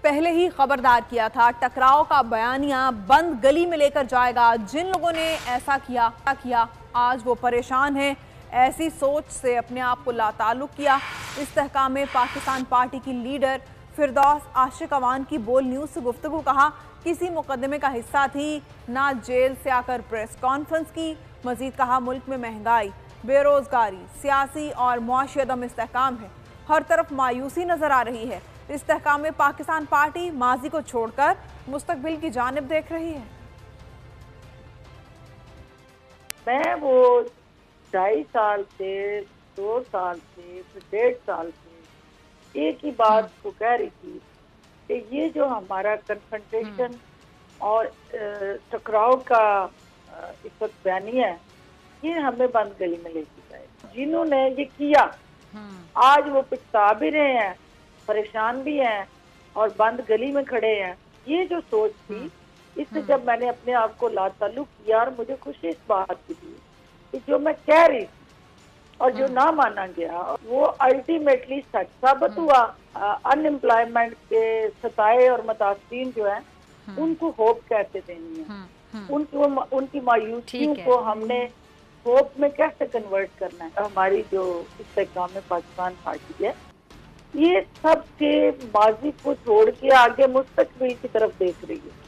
पहले ही खबरदार किया था, टकराव का बयानिया बंद गली में लेकर जाएगा। जिन लोगों ने ऐसा किया आज वो परेशान हैं। ऐसी सोच से अपने आप को लाताल्लुक किया। इस्तेहकाम में पाकिस्तान पार्टी की लीडर फिरदौस आशिक अवान की बोल न्यूज़ से गुफ्तगू। कहा किसी मुकदमे का हिस्सा थी ना, जेल से आकर प्रेस कॉन्फ्रेंस की। मजीद कहा मुल्क में महंगाई, बेरोजगारी, सियासी और मुआशी अदम इस्तेहकाम है। हर तरफ मायूसी नजर आ रही है। इस्तेहकाम में पाकिस्तान पार्टी माजी को छोड़कर मुस्तकबिल की जानिब देख रही है। मैं वो 2.5 साल से, 2 साल से, फिर 1.5 साल से एक ही बात को कह रही थी कि ये जो हमारा कन्फ्रंटेशन और टकराव का इस वक्त बयानिया है, ये हमें बंद गली में लेके जाए। जिन्होंने ये किया आज वो पिछता भी रहे हैं, परेशान भी हैं और बंद गली में खड़े हैं। ये जो सोच थी, इससे जब मैंने अपने आप को लाताल्लुक किया और मुझे खुशी इस बात की थी कि जो मैं कह रही थी और जो ना माना गया वो अल्टीमेटली सच साबित हुआ। अनएम्प्लॉयमेंट के सताए और मुतासिरीन जो है उनको होप कैसे देनी है, उनकी मायूसियों को हमने होप में कैसे कन्वर्ट करना है। हमारी जो इस्तेहकाम में पाकिस्तान पार्टी है, ये सब के माजी को छोड़ के आगे मुस्तकबिल की तरफ देख रही है।